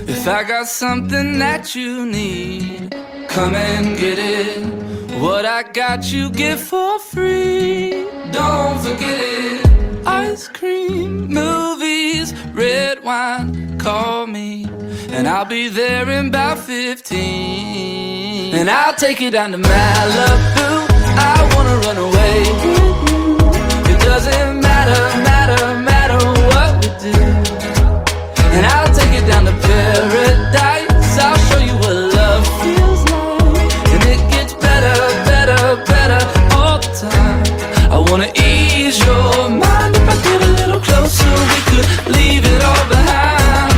If I got something that you need, come and get it. What I got you get for free. Don't forget it. Ice cream, movies, red wine, call me, and I'll be there in about 15. And I'll take you down to Malibu. I wanna run away with you. It doesn't matter what we do. And I'll take you down to paradise. I'll show you what love feels like. And it gets better all the time. I wanna ease your mind. If I get a little closer, we could leave it all behind.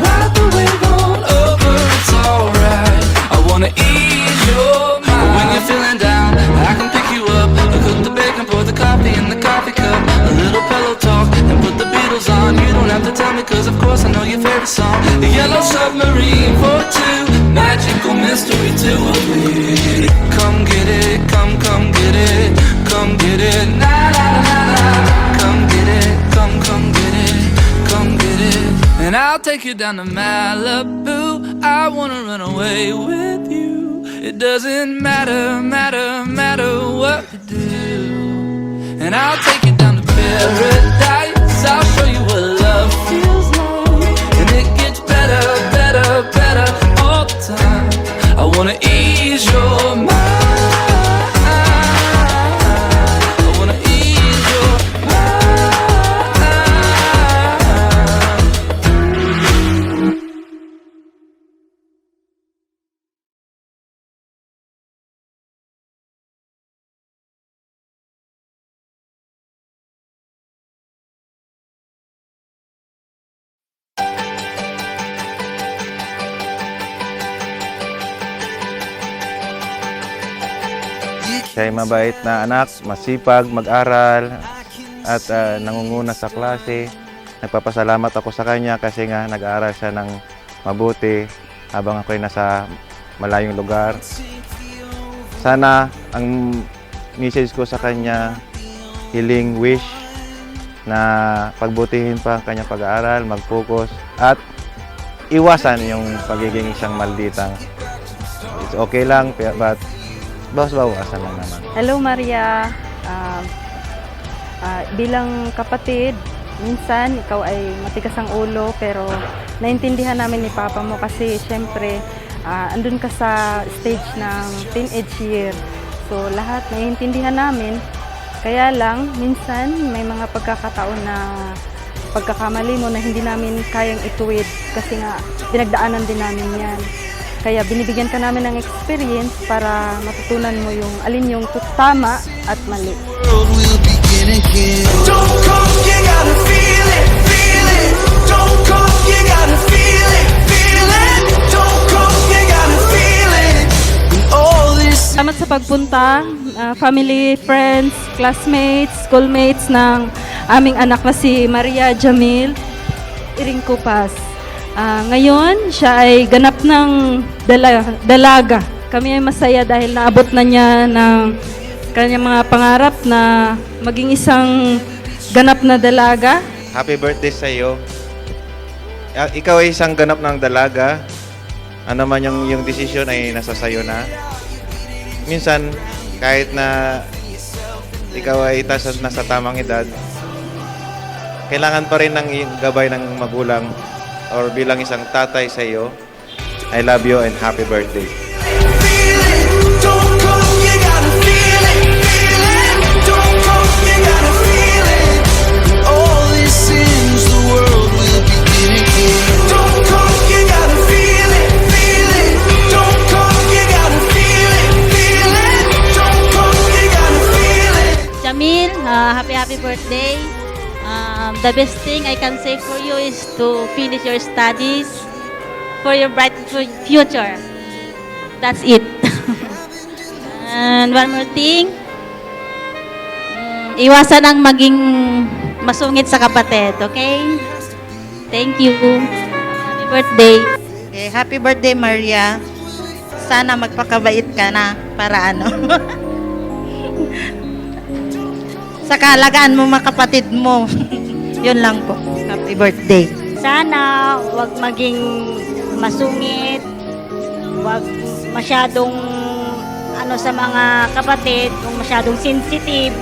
Ride the wave on over, it's alright. I wanna ease your mind. When you're feeling down, I can pick you up. I cook the bacon, pour the coffee in the coffee cup. A little pillow talk and put the Beatles on. You don't have to tell me, cause of course I know your favorite song. The Yellow Submarine for two, magical mystery to a three. Come get it, come get it, come get it, na na na na. Come get it, come get it, come get it. And I'll take you down to Malibu. I wanna run away with you. It doesn't matter what we do. And I'll take you down to paradise. I'll show you what love feels like. And it gets better all the time. I wanna ease your mind. I wanna ease your mind. Siya ay mabait na anak, masipag, mag-aral, at nangunguna sa klase. Nagpapasalamat ako sa kanya kasi nga nag-aaral siya ng mabuti habang ako ay nasa malayong lugar. Sana ang message ko sa kanya, hiling wish na pagbutihin pa ang kanyang pag-aaral, mag-focus, at iwasan yung pagiging isang malditang. It's okay lang, but bawas-bawasan lang naman. Hello Maria, bilang kapatid, minsan ikaw ay matigas ang ulo pero naintindihan namin ni Papa mo kasi syempre andun ka sa stage ng teenage year. So lahat naiintindihan namin, kaya lang minsan may mga pagkakataon na pagkakamali mo na hindi namin kayang ituwid kasi nga pinagdaanan din namin yan. Kaya binibigyan ka namin ng experience para matutunan mo yung alin yung tama at mali. Salamat sa pagpunta, family, friends, classmates, schoolmates ng aming anak na si Maria Jamil Iringkupas. Ngayon, siya ay ganap ng dalaga. Kami ay masaya dahil naabot na niya ng kanyang mga pangarap na maging isang ganap na dalaga. Happy birthday sa iyo. Ikaw ay isang ganap ng dalaga. Ano man yung decision ay nasa sayo na. Minsan, kahit na ikaw ay nasa tamang edad, kailangan pa rin ng gabay ng magulang or bilang isang tatay sa iyo. I love you and happy birthday. Jamil, happy birthday. The best thing I can say for you is to finish your studies for your bright future. That's it. And one more thing, iwasan ang maging masungit sa kapatid, okay? Thank you. Happy birthday. Okay, happy birthday, Maria. Sana magpakabait ka na para ano. sa kaalagaan mo mga kapatid mo. Yun lang po. Happy birthday. Sana wag maging masungit, wag masyadong ano sa mga kapatid, kung masyadong sensitive.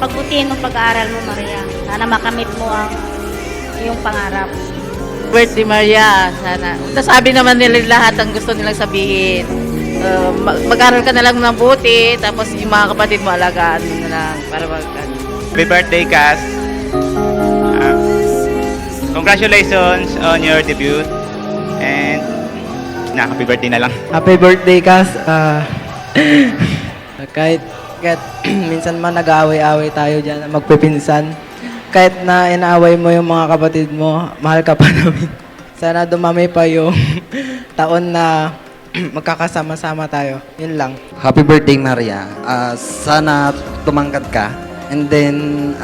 Pagbutihin mo pag-aaral mo, Maria. Sana makamit mo ang iyong pangarap. Birthday Maria, sana. Nasabi naman nila lahat ang gusto nilang sabihin. Mag-aral ka na lang ng buti, tapos yung mga kapatid mo alagaan mo na lang para Happy birthday, Cass. Congratulations on your debut. And happy birthday na lang. Happy birthday, Kas. Kahit minsan man nag-aaway-aaway tayo dyan na magpipinsan, kahit na inaaway mo yung mga kapatid mo, mahal ka pa namin. Sana dumami pa yung taon na magkakasama-sama tayo. Yun lang. Happy birthday, Maria. Sana tumangkad ka. And then,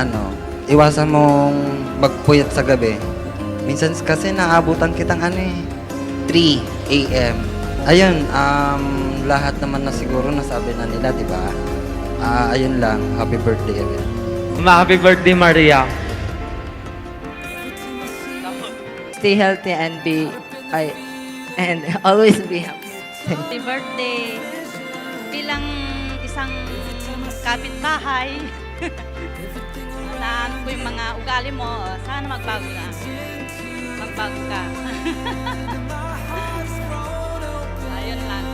iwasan mong magpuyat sa gabi. Minsan kasi naabutan kitang 3 a.m. Ayun, lahat naman na siguro nasabi na nila, di ba? Ayun lang. Happy birthday again. Happy birthday, Maria. stay healthy and always be happy. Happy birthday! Bilang isang kapitbahay, na ano po yung mga ugali mo, sana magbago na. Magbago ka. Ayun lang.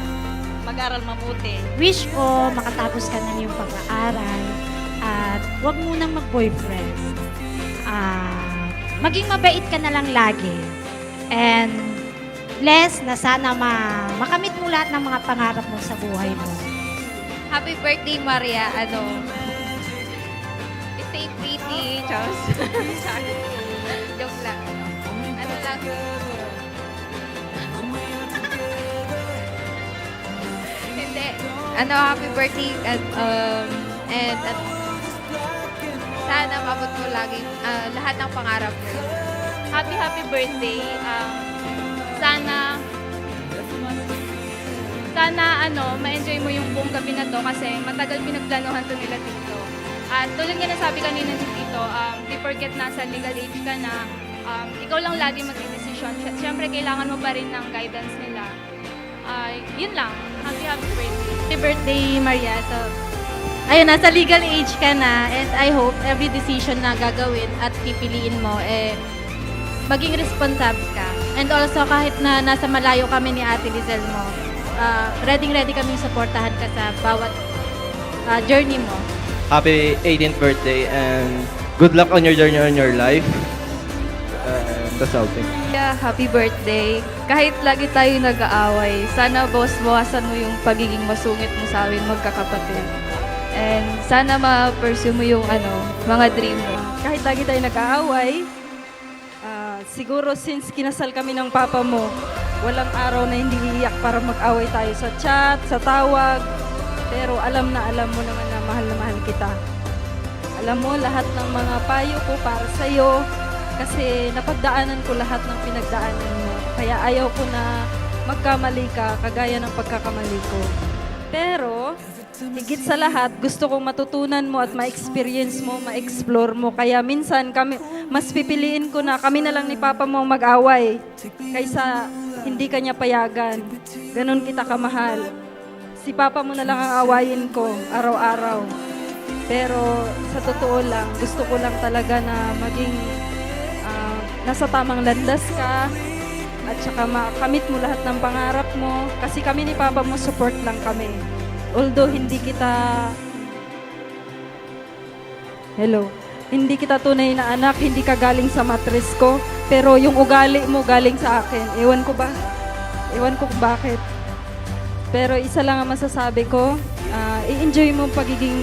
Mag-aral mabuti. Wish ko makatapos ka ng iyong pag-aaral at huwag munang mag-boyfriend. Maging mabait ka na lang lagi. And bless na sana makamit mo lahat ng mga pangarap mo sa buhay mo. Happy birthday, Maria. Stay pretty. Charles. Joke lang. Ano lang. Hindi. Happy birthday. And sana mabot mo lagi lahat ng pangarap mo. Happy birthday. Sana ma-enjoy mo yung buong gabi na to kasi matagal pinagplanuhan to nila Tito. At tulad nga nasabi kanina ni Tito, di forget nasa legal age ka na, ikaw lang lagi mag-decision. Siyempre, kailangan mo pa rin ng guidance nila. Yun lang. Happy birthday. Happy birthday, Maria. So, ayun, nasa legal age ka na and I hope every decision na gagawin at pipiliin mo, maging responsable ka. And also, kahit na nasa malayo kami ni Ate Lizelle mo, ready kaming supportahan ka sa bawat journey mo. Happy 18th birthday and good luck on your journey on your life. That's all. Thank you. Yeah, happy birthday. Kahit lagi tayo nag-aaway, sana bawasan mo yung pagiging masungit mo sa amin magkakapatid. And sana ma-pursue mo yung mga dream mo. Kahit lagi tayo nag-aaway, siguro since kinasal kami ng papa mo, walang araw na hindi iiyak para mag-away tayo sa chat, sa tawag. Pero alam mo naman na mahal kita. Alam mo, lahat ng mga payo ko para sa'yo kasi napagdaanan ko lahat ng pinagdaanan mo. Kaya ayaw ko na magkamali ka kagaya ng pagkakamali ko. Pero higit sa lahat, gusto kong matutunan mo at ma-experience mo, ma-explore mo. Kaya minsan mas pipiliin ko na kami na lang ni Papa mo mag-away kaysa hindi kanya payagan. Ganon kita kamahal. Si Papa mo na lang ang awayin ko araw-araw. Pero sa totoo lang, gusto ko lang talaga na maging nasa tamang landas ka at saka makamit mo lahat ng pangarap mo. Kasi kami ni Papa mo, support lang kami. Although hindi kita tunay na anak, hindi ka galing sa matres ko, pero yung ugali mo galing sa akin. Ewan ko kung bakit. Pero isa lang ang masasabi ko, i-enjoy mo pagiging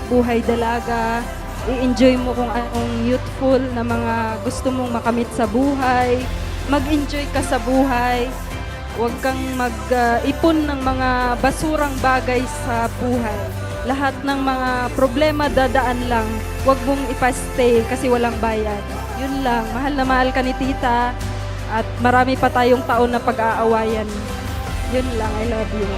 buhay dalaga, i-enjoy mo kung anong youthful na mga gusto mong makamit sa buhay, mag-enjoy ka sa buhay. Huwag kang mag-ipon ng mga basurang bagay sa buhay. Lahat ng mga problema dadaan lang. Huwag mong ipastay kasi walang bayad. Yun lang. Mahal na mahal ka ni Tita at marami pa tayong taon na pag-aawayan. Yun lang. I love you.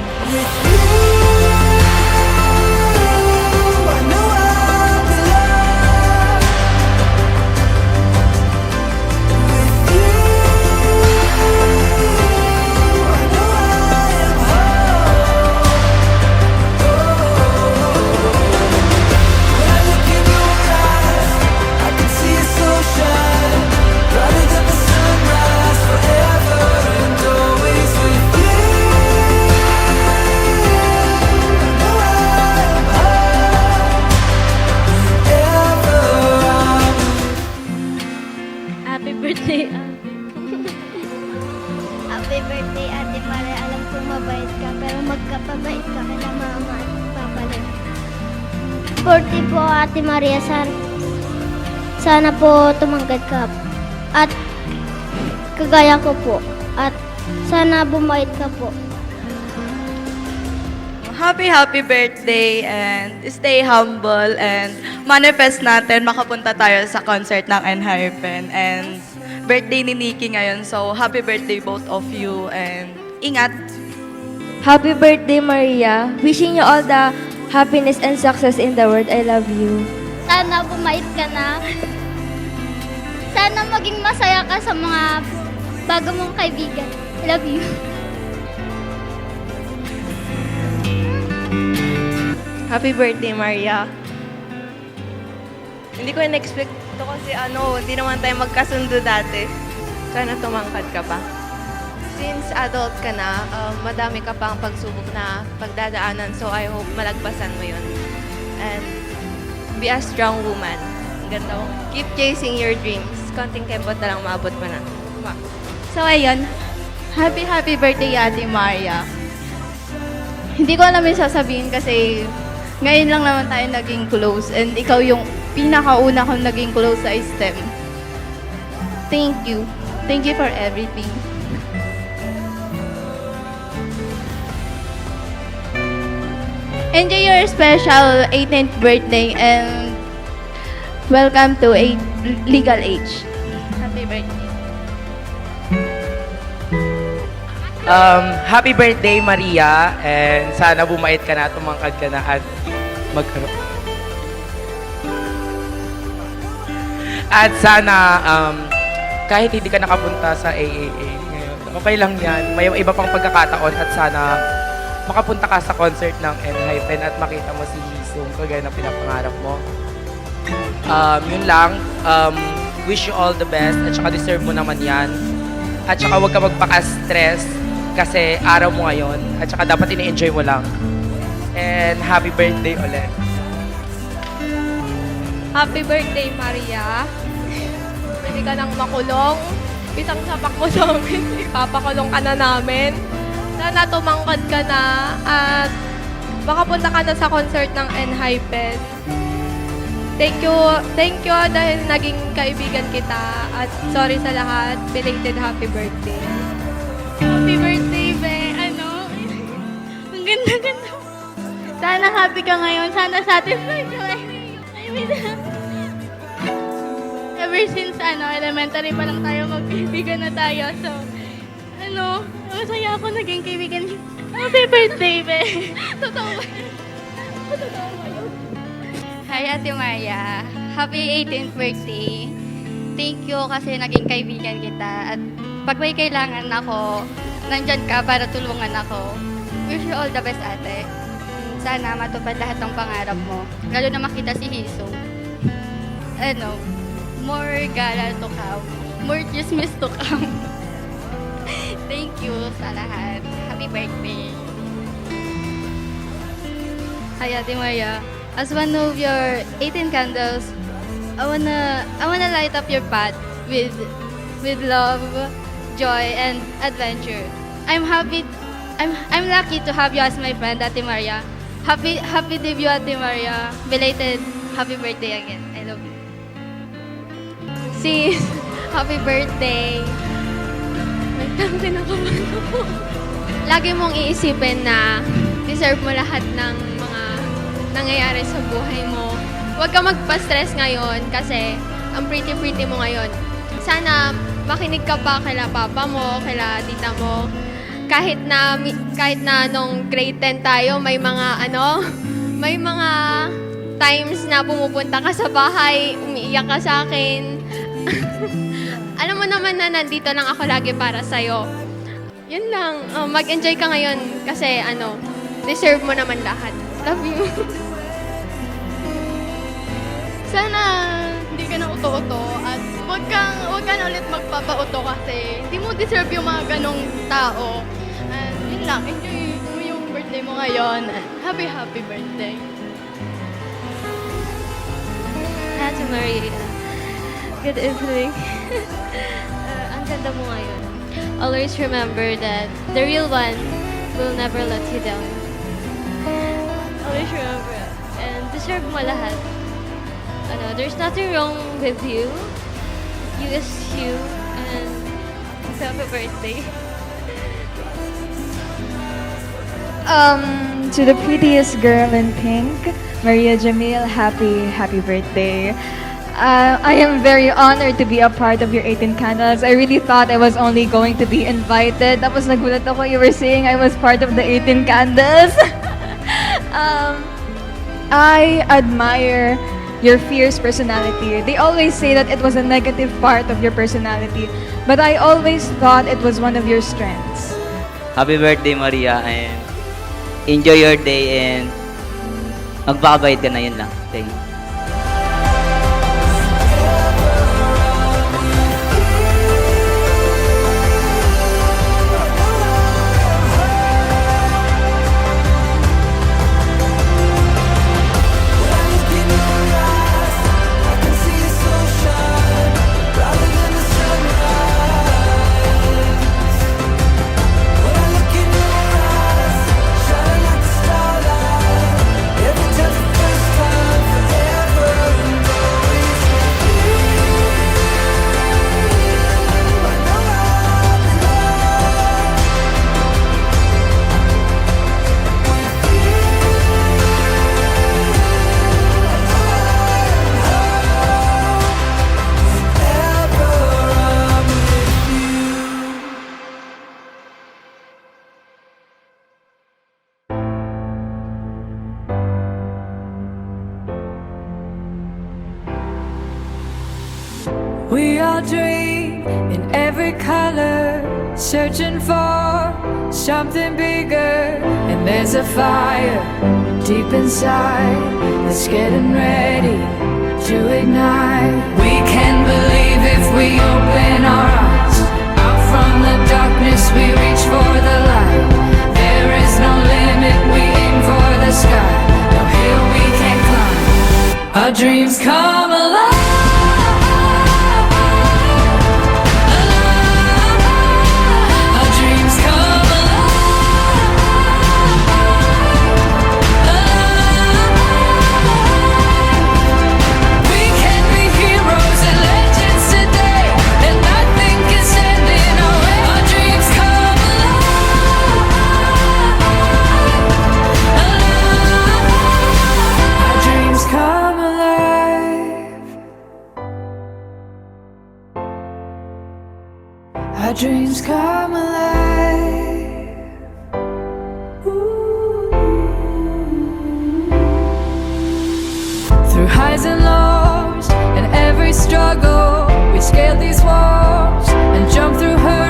birthday po, Ate Maria. Sana po tumanggad ka. At kagaya ko po. At sana bumait ka po. Happy birthday and stay humble and manifest natin makapunta tayo sa concert ng Enhypen and birthday ni Nikki ngayon. So, happy birthday both of you and ingat! Happy birthday, Maria. Wishing you all the happiness and success in the world. I love you. Sana bumait ka na. Sana maging masaya ka sa mga bago mong kaibigan. I love you. Happy birthday, Maria. Hindi ko in-expect to kasi hindi naman tayo magkasundo dati. Sana tumangkad ka pa. Since adult ka na, madami ka pang pagsubok na pagdadaanan. So I hope malagpasan mo yun. And be a strong woman. Ang ganda mo. Keep chasing your dreams. Konting kembot na lang maabot mo na. So, ayun. Happy birthday, Ate Maria. Hindi ko alam yung sasabihin kasi ngayon lang naman tayo naging close and ikaw yung pinakauna kong naging close sa STEM. Thank you. Thank you for everything. Enjoy your special 18th birthday and welcome to legal age. Happy birthday. Happy birthday, Maria, and sana bumait ka na, tumangkad ka na at At sana, kahit hindi ka nakapunta sa AAA ngayon, okay lang yan. May iba pang pagkakataon at sana makapunta ka sa concert ng Enhypen at makita mo si Hisong kagaya ng pinapangarap mo. Yun lang. Wish you all the best at saka deserve mo naman yan. At saka huwag ka magpaka-stress kasi araw mo ngayon at saka dapat ini-enjoy mo lang. And happy birthday ulit. Happy birthday, Maria. Pwede ka nang makulong. Isang sapak mo sa amin. Ipapakulong ka na namin. Sana tumangkad ka na at makapunta ka na sa concert ng Enhypen. Thank you dahil naging kaibigan kita at sorry sa lahat. Belated happy birthday. Happy birthday, be. Ang ganda-ganda. Sana happy ka ngayon. Sana satisfied ka ngayon. Ever since elementary pa lang tayo, magkaibigan na tayo. So, masaya ako naging kaibigan. Happy birthday, be. Totoo ba yun? Totoo ba yun? Hi, Ate Maria. Happy 18th birthday. Thank you kasi naging kaibigan kita. At pag may kailangan ako, nandyan ka para tulungan ako. Wish you all the best, ate. Sana matupad lahat ng pangarap mo. Lalo na makita si Hisong. More gala to come. More chismis to come. Thank you sa lahat. Happy birthday. Hi, Ate Maria. As one of your 18 candles, I wanna light up your path with love, joy, and adventure. I'm lucky to have you as my friend, Ate Maria. Happy debut, Ate Maria. Belated happy birthday again. I love you. Sis, happy birthday. Wait lang, kinakabahan ako. Lagi mong iisipin na deserve mo lahat ng mga nangyayari sa buhay mo. Huwag ka magpa-stress ngayon kasi ang pretty mo ngayon. Sana makinig ka pa kila papa mo, kila tita mo. Kahit na nung grade 10 tayo, may mga times na pumupunta ka sa bahay, umiiyak ka sa akin. Alam mo naman na nandito lang ako lagi para sa'yo. Yun lang, mag-enjoy ka ngayon kasi deserve mo naman lahat. Love you. Sana hindi ka na uto-uto at huwag ka na ulit magpapauto kasi hindi mo deserve yung mga ganong tao. And yun lang, enjoy mo yung birthday mo ngayon. Happy birthday. Ate Maria, good evening. Ang ganda mo ngayon. Always remember that the real one will never let you down. Always remember. And deserve mo lahat. There's nothing wrong with you. You is you, and happy birthday. To the prettiest girl in pink, Maria Jamil, happy birthday. I am very honored to be a part of your 18 Candles. I really thought I was only going to be invited. Tapos nagulat ako, you were saying I was part of the 18 Candles. I admire your fierce personality. They always say that it was a negative part of your personality, but I always thought it was one of your strengths. Happy birthday, Maria, and enjoy your day and magbabait ka na, yun lang. Thank you. We all dream in every color, searching for something bigger. And there's a fire deep inside that's getting ready to ignite. We can believe if we open our eyes. Out from the darkness we reach for the light. There is no limit, we aim for the sky. No hill we can climb. Our dreams come alive. Our dreams come alive. Ooh. Through highs and lows and every struggle, we scale these walls and jump through hurdles.